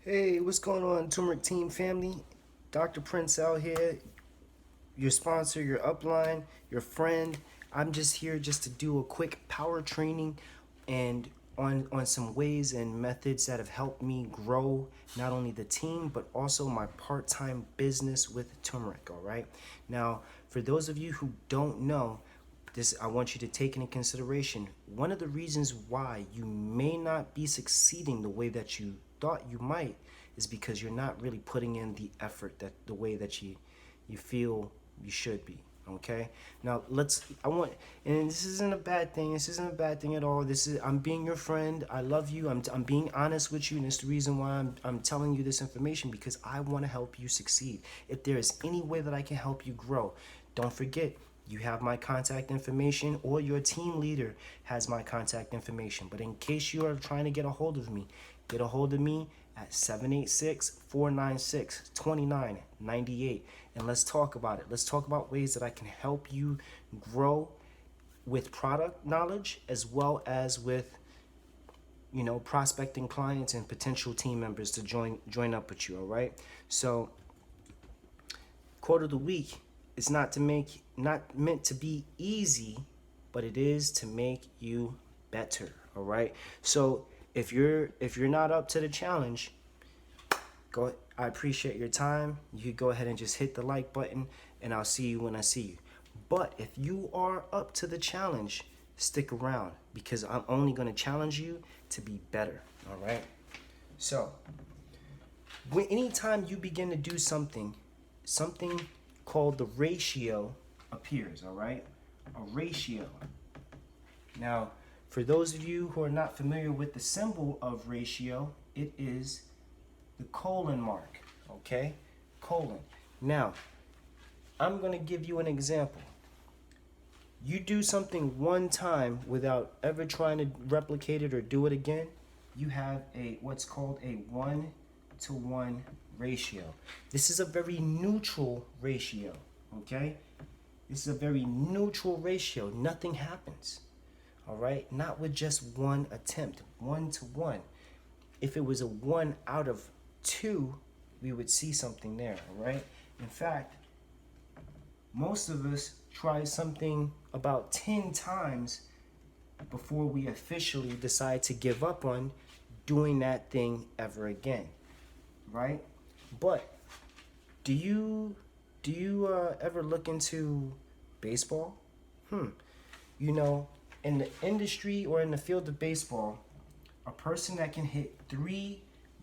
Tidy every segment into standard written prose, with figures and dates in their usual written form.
Hey, what's going on, Turmeric Team family? Dr. Prince out here, your sponsor, your upline, your friend. I'm just here just to do a quick power training and on some ways and methods that have helped me grow not only the team but also my part-time business with turmeric, all right? Now, for those of you who don't know, this I want you to take into consideration. One of the reasons why you may not be succeeding the way that you thought you might is because you're not really putting in the effort that the way that you feel you should be. Okay. Now I want, and this isn't a bad thing. This isn't a bad thing at all. I'm being your friend. I love you. I'm being honest with you, and it's the reason why I'm telling you this information because I want to help you succeed. If there is any way that I can help you grow, don't forget you have my contact information, or your team leader has my contact information. But in case you are trying to get a hold of me, get a hold of me at 786-496-2998. And let's talk about it. Let's talk about ways that I can help you grow with product knowledge as well as with prospecting clients and potential team members to join up with you. All right. So quote of the week is not meant to be easy, but it is to make you better. All right. So if you're not up to the challenge, I appreciate your time. You could go ahead and just hit the like button, and I'll see you when I see you. But if you are up to the challenge, stick around because I'm only going to challenge you to be better. All right. So anytime you begin to do something called the ratio appears. All right. A ratio. Now, for those of you who are not familiar with the symbol of ratio, it is the colon mark, okay? Colon. Now, I'm going to give you an example. You do something one time without ever trying to replicate it or do it again, you have what's called a 1-to-1 ratio. This is a very neutral ratio, okay? This is a very neutral ratio. Nothing happens, all right? Not with just one attempt, 1-to-1. If it was a 1 out of 2, we would see something there, all right? In fact, most of us try something about 10 times before we officially decide to give up on doing that thing ever again, right? But do you ever look into baseball? You know, in the industry or in the field of baseball, a person that can hit 3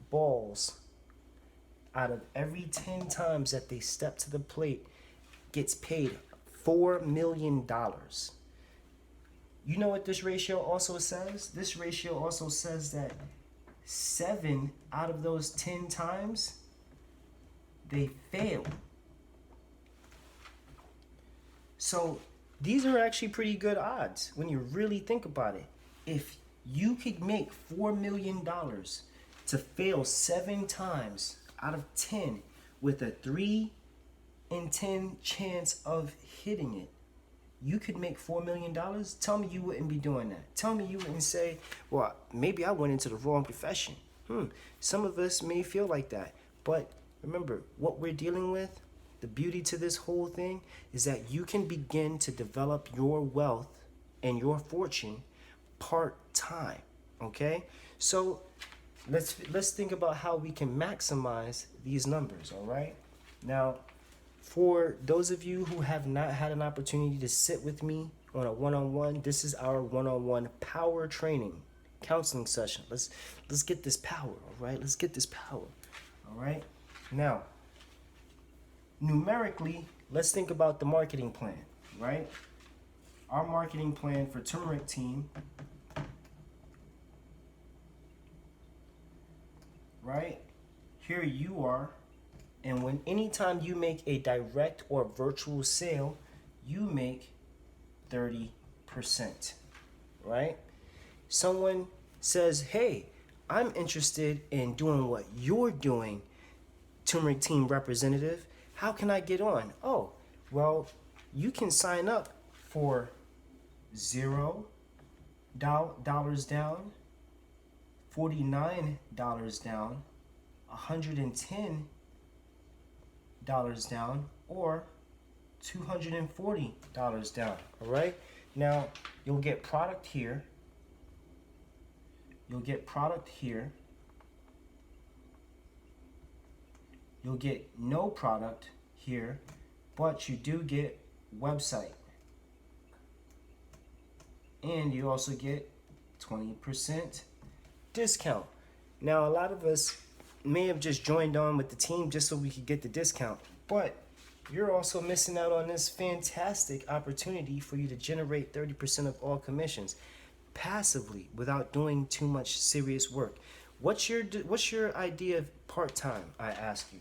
balls out of every 10 times that they step to the plate gets paid $4 million. You know what this ratio also says? This ratio also says that 7 out of those 10 times they fail. So these are actually pretty good odds when you really think about it. If you could make $4 million to fail 7 times out of 10 with a 3 in 10 chance of hitting it, you could make $4 million. Tell me you wouldn't be doing that. Tell me you wouldn't say, well, maybe I went into the wrong profession. Some of us may feel like that. But remember, what we're dealing with, the beauty to this whole thing is that you can begin to develop your wealth and your fortune part-time, okay? So let's think about how we can maximize these numbers, all right? Now, for those of you who have not had an opportunity to sit with me on a one-on-one, this is our one-on-one power training counseling session. Let's get this power, all right? Let's get this power, all right? Now, numerically, let's think about the marketing plan, right? Our marketing plan for Turmeric Team, right? Here you are. And anytime you make a direct or virtual sale, you make 30%, right? Someone says, hey, I'm interested in doing what you're doing, Turmeric Team representative. How can I get on? Oh, well, you can sign up for $0 down, $49 down, $110 down or $240 down. All right. Now you'll get product here. You'll get product here. You'll get no product here, but you do get website. And you also get 20% discount. Now, a lot of us may have just joined on with the team just so we could get the discount, but you're also missing out on this fantastic opportunity for you to generate 30% of all commissions passively without doing too much serious work. What's your idea of part-time, I ask you?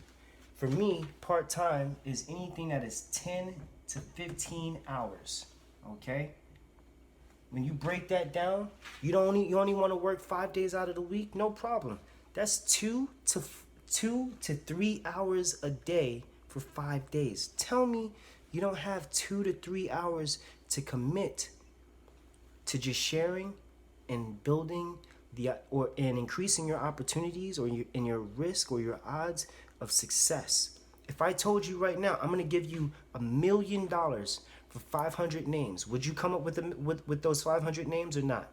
For me, part-time is anything that is 10 to 15 hours, okay? When you break that down, you only want to work 5 days out of the week, no problem. That's 2 to 3 hours a day for 5 days. Tell me you don't have 2 to 3 hours to commit to just sharing and building and increasing your opportunities or your risk or your odds of success. If I told you right now, I'm going to give you $1 million for 500 names, would you come up with those 500 names or not?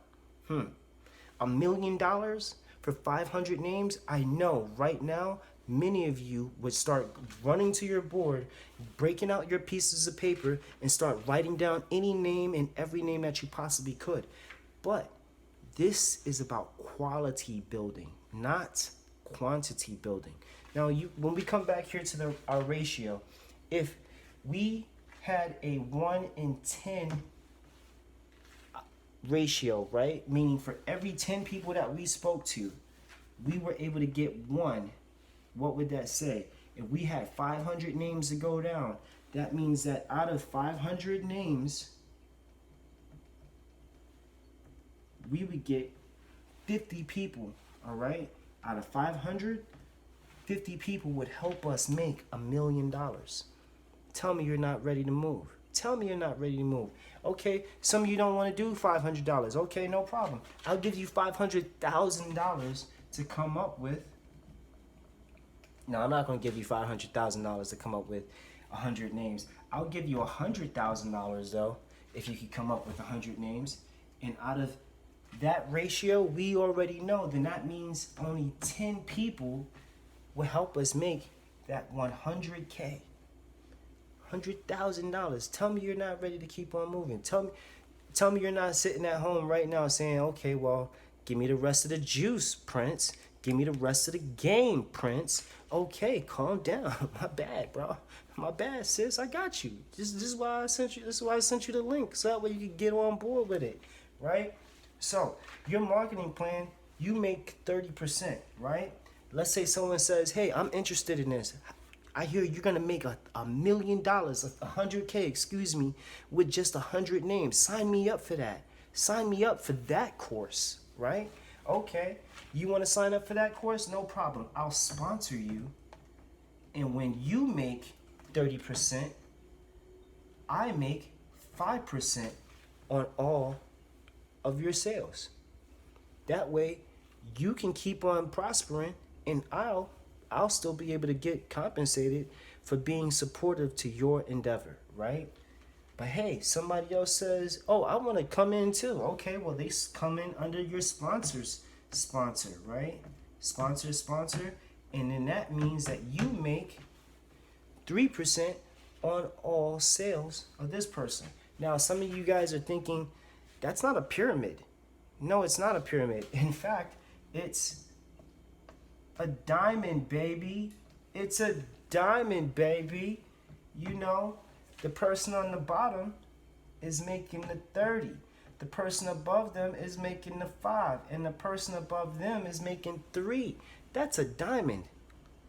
$1 million for 500 names? I know right now many of you would start running to your board, breaking out your pieces of paper, and start writing down any name and every name that you possibly could. But this is about quality building, not quantity building. Now, when we come back here to our ratio, if we had a 1 in 10 ratio, right? Meaning for every 10 people that we spoke to, we were able to get one. What would that say? If we had 500 names to go down, that means that out of 500 names, we would get 50 people, all right? Out of 500, 50 people would help us make $1 million. Tell me you're not ready to move. Tell me you're not ready to move. Okay, some of you don't want to do $500. Okay, no problem. I'll give you $500,000 to come up with. No, I'm not going to give you $500,000 to come up with 100 names. I'll give you $100,000 though, if you could come up with 100 names. And out of that ratio, we already know, then that means only 10 people will help us make that 100K. $100,000. Tell me you're not ready to keep on moving. Tell me you're not sitting at home right now saying, okay, well, give me the rest of the juice, Prince. Give me the rest of the game, Prince. Okay, calm down. My bad, bro. My bad, sis. I got you. This is why I sent you. This is why I sent you the link, so that way you can get on board with it, right? So your marketing plan, you make 30%, right? Let's say someone says, hey, I'm interested in this. I hear you're going to make $1 million, 100K, excuse me, with just 100 names. Sign me up for that. Sign me up for that course, right? Okay, you want to sign up for that course? No problem. I'll sponsor you. And when you make 30%, I make 5% on all of your sales. That way, you can keep on prospering, and I'll still be able to get compensated for being supportive to your endeavor, right? But hey, somebody else says, oh, I want to come in too. Okay, well, they come in under your sponsor's sponsor, right? Sponsor. And then that means that you make 3% on all sales of this person. Now, some of you guys are thinking, that's not a pyramid. No, it's not a pyramid. In fact, it's a diamond, baby. It's a diamond, baby. You know, the person on the bottom is making the 30. The person above them is making the 5. And the person above them is making 3. That's a diamond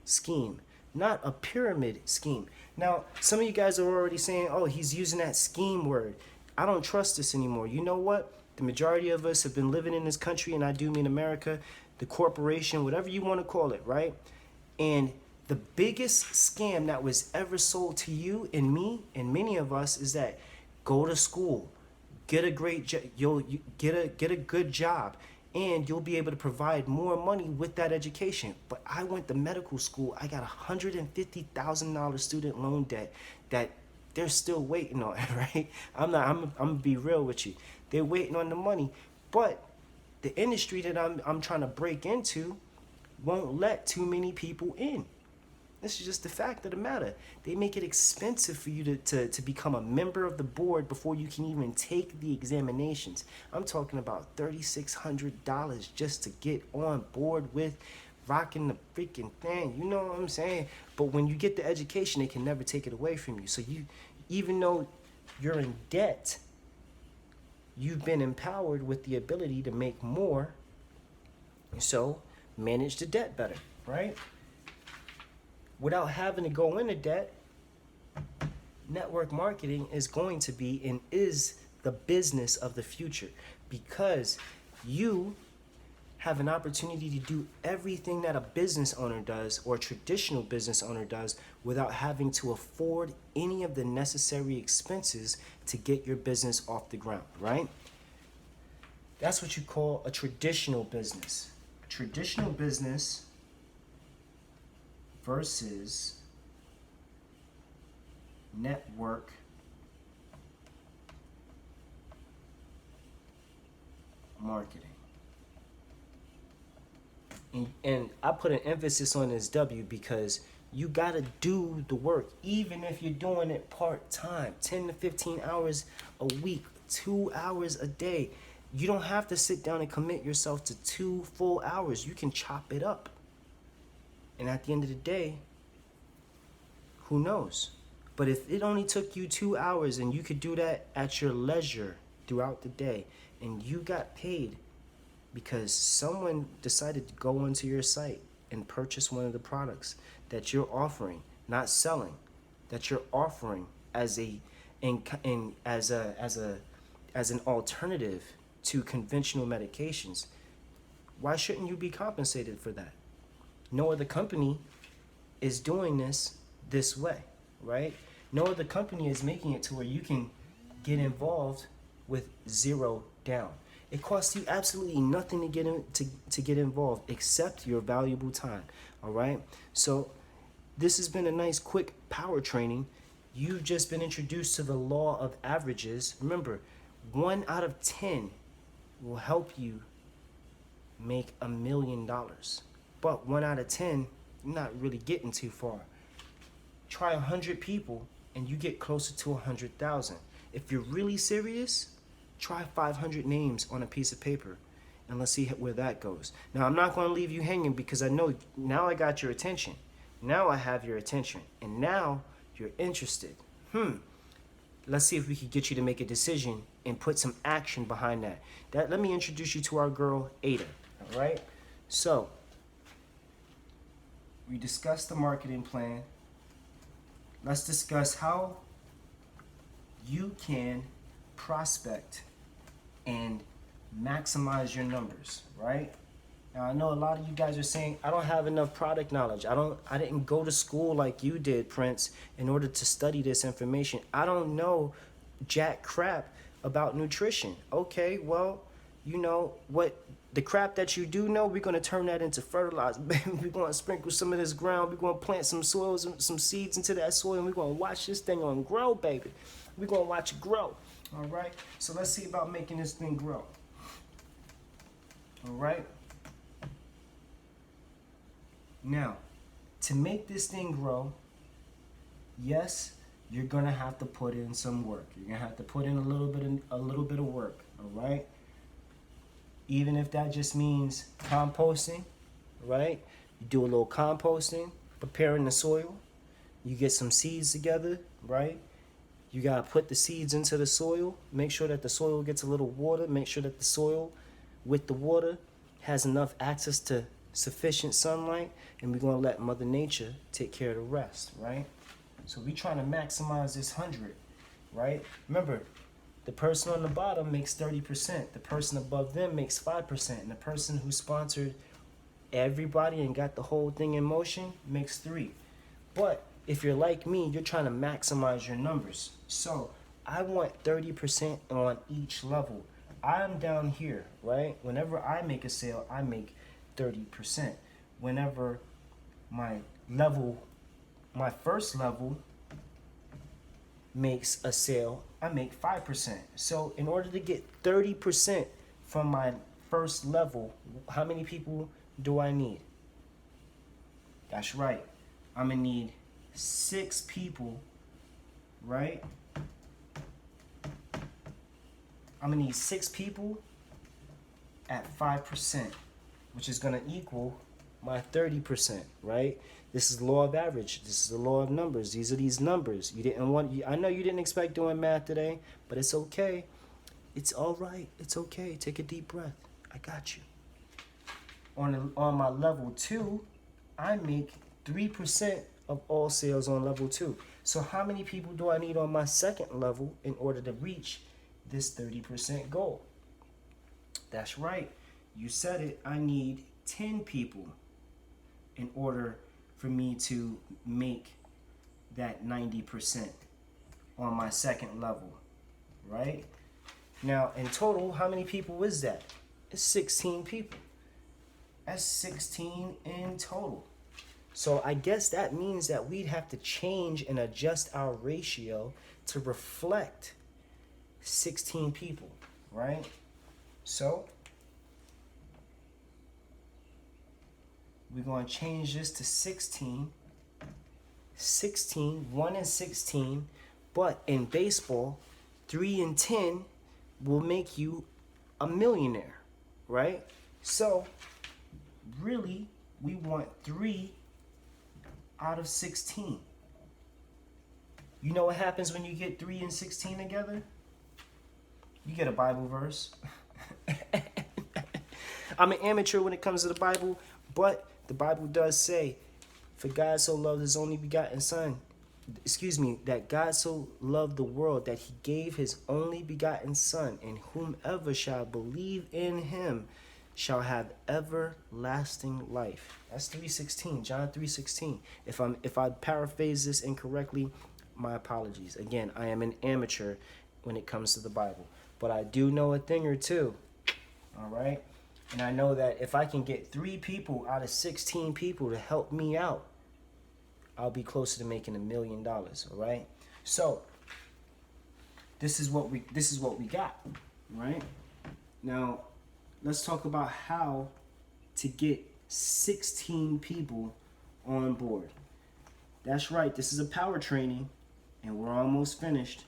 scheme, not a pyramid scheme. Now, some of you guys are already saying, oh, he's using that scheme word. I don't trust this anymore. You know what? The majority of us have been living in this country, and I do mean America, the corporation, whatever you want to call it, right? And the biggest scam that was ever sold to you and me and many of us is that go to school, get a great job, get a good job, and you'll be able to provide more money with that education. But I went to medical school. I got $150,000 student loan debt that they're still waiting on, right? I'm gonna be real with you. They're waiting on the money, but the industry that I'm trying to break into won't let too many people in. This is just the fact of the matter. They make it expensive for you to become a member of the board before you can even take the examinations. I'm talking about $3,600 just to get on board with rocking the freaking thing. You know what I'm saying? But when you get the education, they can never take it away from you. So even though you're in debt, you've been empowered with the ability to make more. So manage the debt better, right? Without having to go into debt, network marketing is going to be and is the business of the future, because you have an opportunity to do everything that a business owner does or a traditional business owner does without having to afford any of the necessary expenses to get your business off the ground, right? That's what you call a traditional business. A traditional business versus network marketing. And I put an emphasis on this W because you got to do the work, even if you're doing it part-time, 10 to 15 hours a week, 2 hours a day. You don't have to sit down and commit yourself to 2 full hours. You can chop it up. And at the end of the day, who knows? But if it only took you 2 hours and you could do that at your leisure throughout the day, and you got paid because someone decided to go onto your site and purchase one of the products that you're offering, not selling, that you're offering as an alternative to conventional medications, why shouldn't you be compensated for that? No other company is doing this way, right? No other company is making it to where you can get involved with zero down. It costs you absolutely nothing to get involved except your valuable time, all right? So this has been a nice quick power training. You've just been introduced to the law of averages. Remember, 1 out of 10 will help you make $1 million. But 1 out of 10, you're not really getting too far. Try 100 people and you get closer to 100,000. If you're really serious, try 500 names on a piece of paper and let's see where that goes. Now, I'm not going to leave you hanging because I know now I got your attention. Now I have your attention and now you're interested. Let's see if we could get you to make a decision and put some action behind that. Let me introduce you to our girl, Ada, all right? So, we discussed the marketing plan. Let's discuss how you can prospect and maximize your numbers, right? Now, I know a lot of you guys are saying, I don't have enough product knowledge. I didn't go to school like you did, Prince, in order to study this information. I don't know jack crap about nutrition. Okay, well, you know what? The crap that you do know, we're going to turn that into fertilizer. We're going to sprinkle some of this ground. We're going to plant some soils, some seeds into that soil, and we're going to watch this thing on grow, baby. We're going to watch it grow. All right? So let's see about making this thing grow. All right? Now, to make this thing grow, yes, you're going to have to put in some work. You're going to have to put in a little bit of work, all right? Even if that just means composting, right? You do a little composting, preparing the soil. You get some seeds together, right? You got to put the seeds into the soil. Make sure that the soil gets a little water. Make sure that the soil with the water has enough access to sufficient sunlight. And we're going to let Mother Nature take care of the rest, right? So we're trying to maximize this 100, right? Remember, the person on the bottom makes 30%. The person above them makes 5%. And the person who sponsored everybody and got the whole thing in motion makes 3%. But if you're like me, you're trying to maximize your numbers. So I want 30% on each level. I'm down here, right? Whenever I make a sale, I make 30%. Whenever my level, my first level makes a sale, I make 5%. So in order to get 30% from my first level, how many people do I need? That's right. I'm gonna need 6 people, right? I'm gonna need 6 people at 5%, which is gonna equal my 30%, right? This is the law of average. This is the law of numbers. These are these numbers. You didn't want. I know you didn't expect doing math today, but it's okay. It's all right. It's okay. Take a deep breath. I got you. On my level 2, I make 3% of all sales on level 2. So how many people do I need on my second level in order to reach this 30% goal? That's right. You said it. I need 10 people in order for me to make that 90% on my second level, right? Now, in total, how many people is that? It's 16 people. That's 16 in total. So I guess that means that we'd have to change and adjust our ratio to reflect 16 people, right? So we're going to change this to 16. 16, 1 and 16. But in baseball, 3 and 10 will make you a millionaire, right? So really, we want 3 out of 16. You know what happens when you get 3 and 16 together? You get a Bible verse. I'm an amateur when it comes to the Bible, but the Bible does say, for God so loved his only begotten son, that God so loved the world that he gave his only begotten son, and whomever shall believe in him shall have everlasting life. That's 3:16, John 3:16. If I paraphrase this incorrectly, my apologies. Again, I am an amateur when it comes to the Bible, but I do know a thing or two. All right? And I know that if I can get 3 people out of 16 people to help me out, I'll be closer to making $1 million, all right? So, this is what we got, right? Now, let's talk about how to get 16 people on board. That's right, this is a power training, and we're almost finished.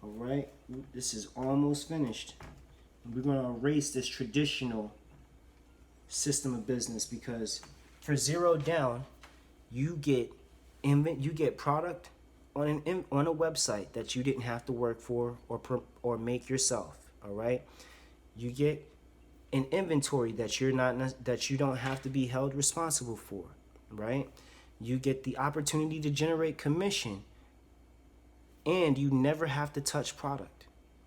All right, this is almost finished. We're going to erase this traditional system of business, because for zero down, you get product on a website that you didn't have to work for or make yourself. All right, you get an inventory that you don't have to be held responsible for. Right, you get the opportunity to generate commission, and you never have to touch product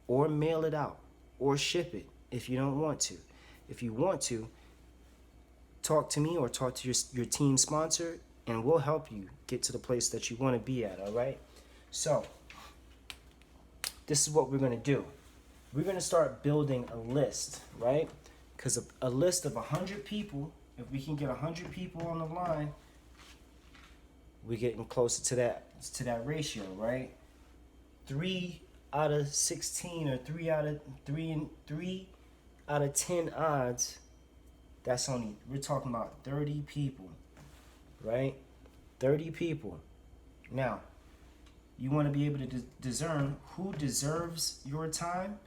or mail it out or ship it if you don't want to. If you want to, talk to me or talk to your team sponsor, and we'll help you get to the place that you want to be at, all right? So, this is what we're going to do. We're going to start building a list, right? Because a list of 100 people, if we can get 100 people on the line, we're getting closer to that ratio, right? 3 out of 16 or 3 out of 10 odds, we're talking about 30 people, right? 30 people. Now, you want to be able to discern who deserves your time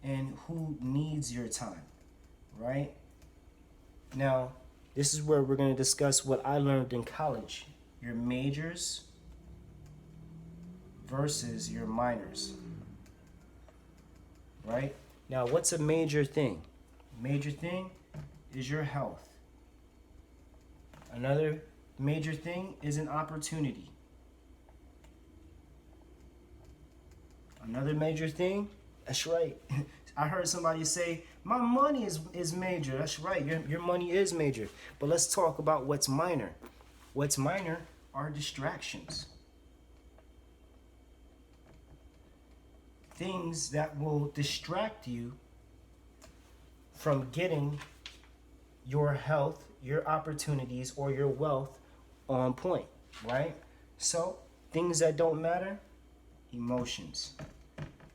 and who needs your time, right? Now, this is where we're going to discuss what I learned in college. Your majors versus your minors, right? Now, what's a major thing? Major thing is your health. Another major thing is an opportunity. Another major thing, that's right. I heard somebody say, my money is major. That's right, your money is major. But let's talk about what's minor. What's minor are distractions. things that will distract you from getting your health, your opportunities, or your wealth on point, right? So, things that don't matter, emotions.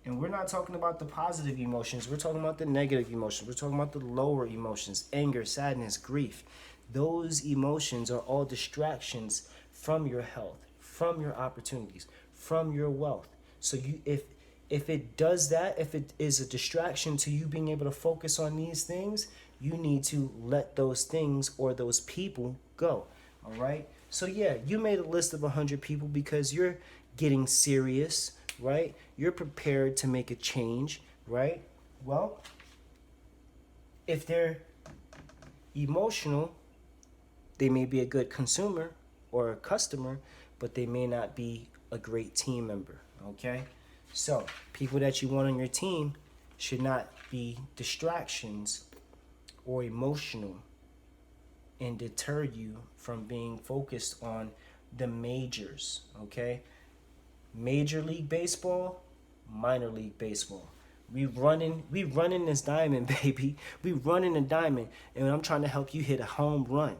And we're not talking about the positive emotions. We're talking about the negative emotions. We're talking about the lower emotions, anger, sadness, grief. Those emotions are all distractions from your health, from your opportunities, from your wealth. So if it does that, if it is a distraction to you being able to focus on these things, you need to let those things or those people go. All right? So yeah, you made a list of 100 people because you're getting serious, right? You're prepared to make a change, right? Well, if they're emotional, they may be a good consumer or a customer, but they may not be a great team member, okay? So, people that you want on your team should not be distractions or emotional and deter you from being focused on the majors, okay? Major League Baseball, minor league baseball. We running this diamond, baby. We running a diamond, and I'm trying to help you hit a home run.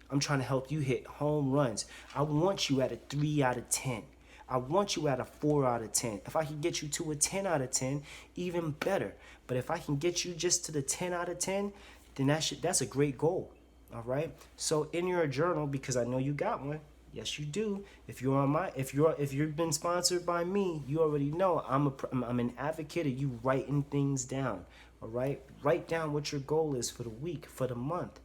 I'm trying to help you hit home runs. I want you at a 3 out of 10. I want you at a 4 out of 10. If I can get you to a 10 out of 10, even better. But if I can get you just to the 10 out of 10, then that's a great goal. All right? So in your journal, because I know you got one, yes, you do. If you've been sponsored by me, you already know I'm an advocate of you writing things down. All right, write down what your goal is for the week, for the month,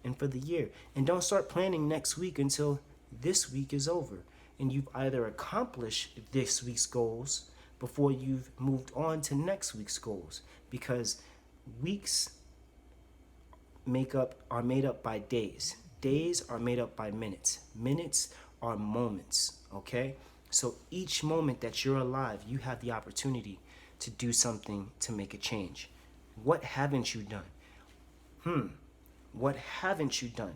and for the year. And don't start planning next week until this week is over and you've either accomplished this week's goals before you've moved on to next week's goals, because weeks are made up by days. Days are made up by minutes. Minutes are moments, okay? So each moment that you're alive, you have the opportunity to do something to make a change. What haven't you done? What haven't you done?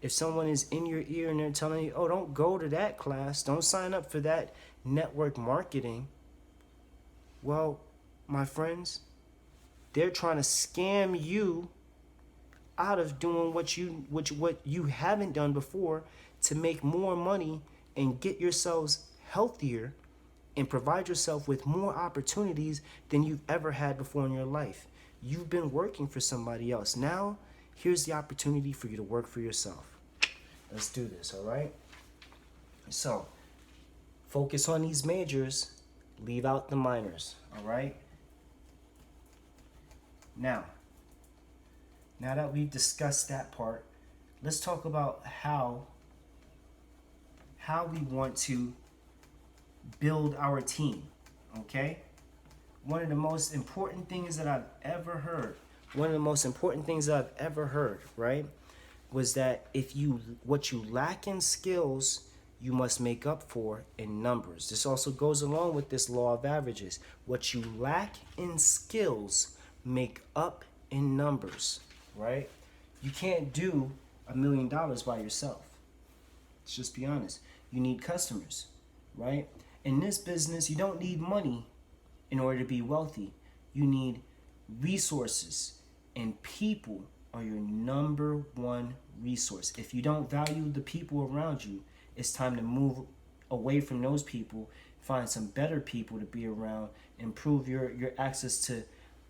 If someone is in your ear and they're telling you, oh, don't go to that class, don't sign up for that network marketing, well, my friends, they're trying to scam you out of doing what you haven't done before to make more money and get yourselves healthier and provide yourself with more opportunities than you've ever had before in your life. You've been working for somebody else. Now, here's the opportunity for you to work for yourself. Let's do this, all right? So, focus on these majors, leave out the minors, all right? Now that we've discussed that part, let's talk about how we want to build our team, okay? One of the most important things that I've ever heard, right, was that what you lack in skills, you must make up for in numbers. This also goes along with this law of averages. What you lack in skills, make up in numbers, right? You can't do $1 million by yourself. Let's just be honest. You need customers, right? In this business, you don't need money in order to be wealthy. You need resources, and people are your number one resource. If you don't value the people around you, it's time to move away from those people, find some better people to be around, improve your access to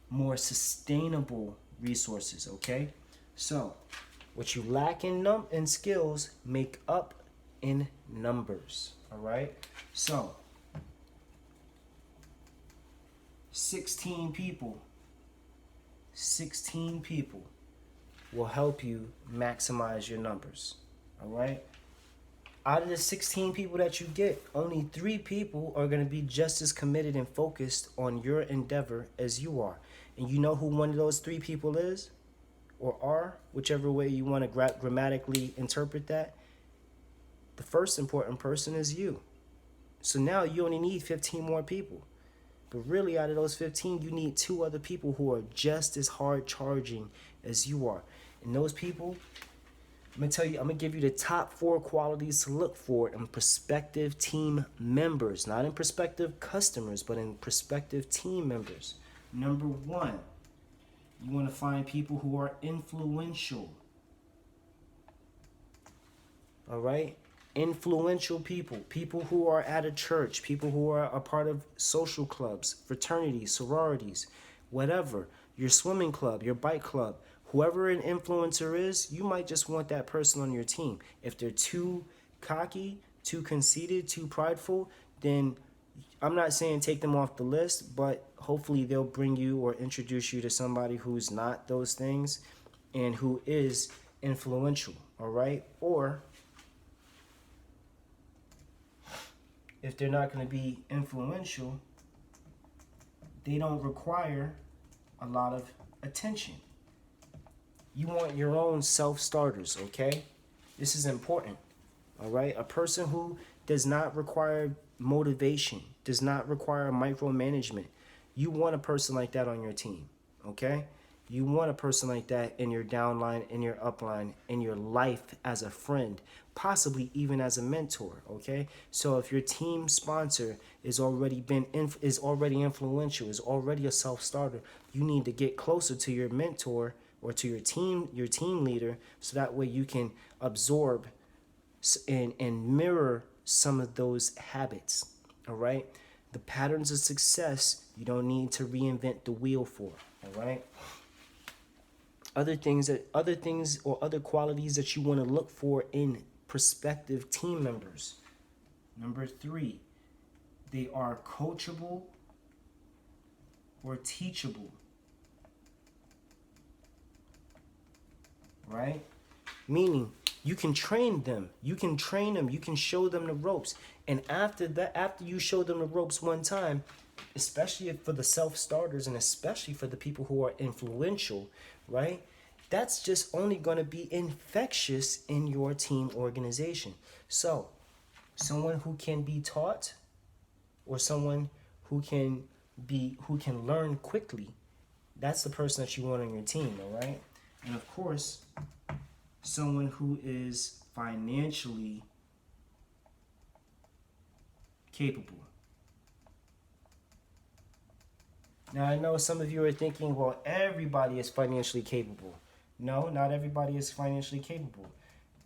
more sustainable resources, okay? So, what you lack in skills, make up in numbers, all right? So, 16 people will help you maximize your numbers, all right? Out of the 16 people that you get, only 3 people are going to be just as committed and focused on your endeavor as you are. And you know who one of those 3 people is? Or are, whichever way you want to grammatically interpret that. The first important person is you. So now you only need 15 more people. But really, out of those 15, you need 2 other people who are just as hard charging as you are. And those people I'm gonna tell you, I'm gonna give you the top 4 qualities to look for in prospective team members, not in prospective customers, but in prospective team members. Number 1, you want to find people who are influential. All right? Influential people, people who are at a church, people who are a part of social clubs, fraternities, sororities, whatever, your swimming club, your bike club, whoever an influencer is, you might just want that person on your team. If they're too cocky, too conceited, too prideful, then I'm not saying take them off the list, but hopefully they'll bring you or introduce you to somebody who's not those things and who is influential, all right? Or if they're not going to be influential, they don't require a lot of attention. You want your own self-starters, okay? This is important, all right? A person who does not require motivation, does not require micromanagement. You want a person like that on your team, okay? You want a person like that in your downline, in your upline, in your life as a friend, possibly even as a mentor, okay? So if your team sponsor is already influential, is already a self-starter, you need to get closer to your mentor or to your team leader, so that way you can absorb and mirror some of those habits, all right? The patterns of success, you don't need to reinvent the wheel for, all right? Other things or other qualities that you want to look for in prospective team members. Number 3, they are coachable or teachable. Right? Meaning you can train them. You can show them the ropes. And after you show them the ropes one time, especially for the self-starters and especially for the people who are influential, right? That's just only going to be infectious in your team organization. So, someone who can be taught or someone who can learn quickly, that's the person that you want on your team, all right? And of course, someone who is financially capable. Now, I know some of you are thinking, well, everybody is financially capable. No, not everybody is financially capable.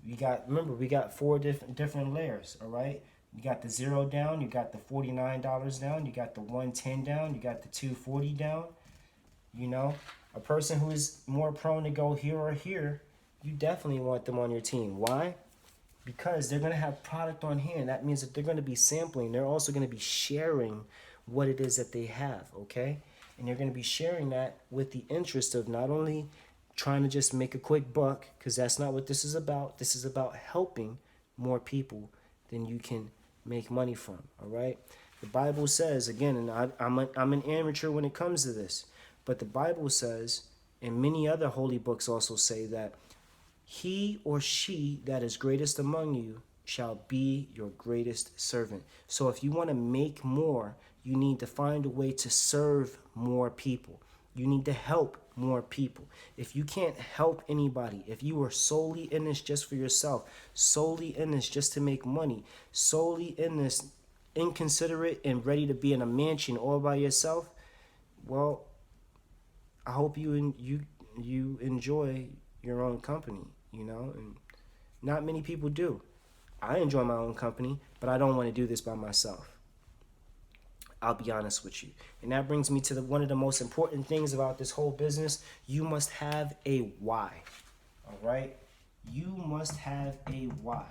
We got 4 different layers, all right? You got the 0 down, you got the $49 down, you got the 110 down, you got the 240 down. You know, a person who is more prone to go here or here, you definitely want them on your team. Why? Because they're going to have product on hand. That means that they're going to be sampling. They're also going to be sharing what it is that they have, okay? And they're going to be sharing that with the interest of not only trying to just make a quick buck, because that's not what this is about. This is about helping more people than you can make money from, all right? The Bible says, again, and I'm an amateur when it comes to this, but the Bible says, and many other holy books also say, that he or she that is greatest among you shall be your greatest servant. So if you want to make more, you need to find a way to serve more people. You need to help more people. If you can't help anybody, if you are solely in this just for yourself, solely in this just to make money, solely in this inconsiderate and ready to be in a mansion all by yourself, well, I hope you enjoy your own company, you know, and not many people do. I enjoy my own company, but I don't want to do this by myself. I'll be honest with you. And that brings me to one of the most important things about this whole business. You must have a why, all right? You must have a why.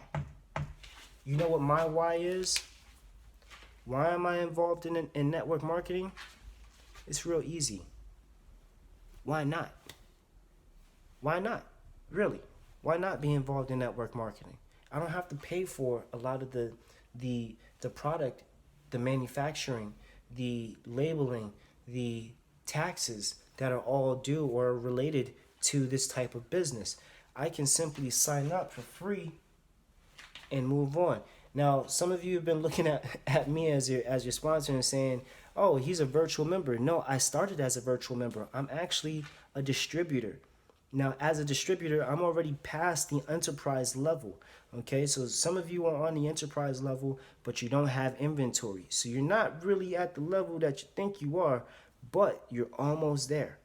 You know what my why is? Why am I involved in network marketing? It's real easy. Why not? Why not? Really? Why not be involved in network marketing? I don't have to pay for a lot of the product, the manufacturing, the labeling, the taxes that are all due or related to this type of business. I can simply sign up for free and move on. Now, some of you have been looking at me as your sponsor and saying, oh, he's a virtual member. No, I started as a virtual member. I'm actually a distributor. Now, as a distributor, I'm already past the enterprise level. Okay, so some of you are on the enterprise level, but you don't have inventory. So you're not really at the level that you think you are, but you're almost there.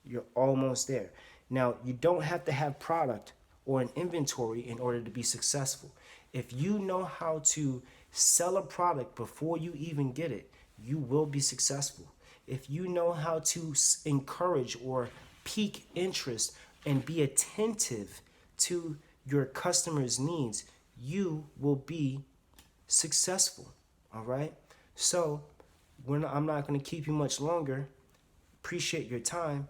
You're almost there. Now, you don't have to have product or an inventory in order to be successful. If you know how to sell a product before you even get it, you will be successful. If you know how to encourage or pique interest and be attentive to your customers' needs, you will be successful. All right? So, I'm not going to keep you much longer. Appreciate your time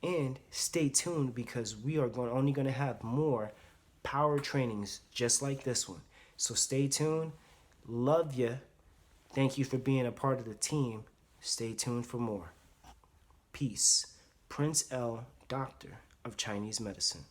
and stay tuned because we are only going to have more power trainings just like this one. So stay tuned. Love you. Thank you for being a part of the team. Stay tuned for more. Peace. Prince L, Doctor of Chinese Medicine.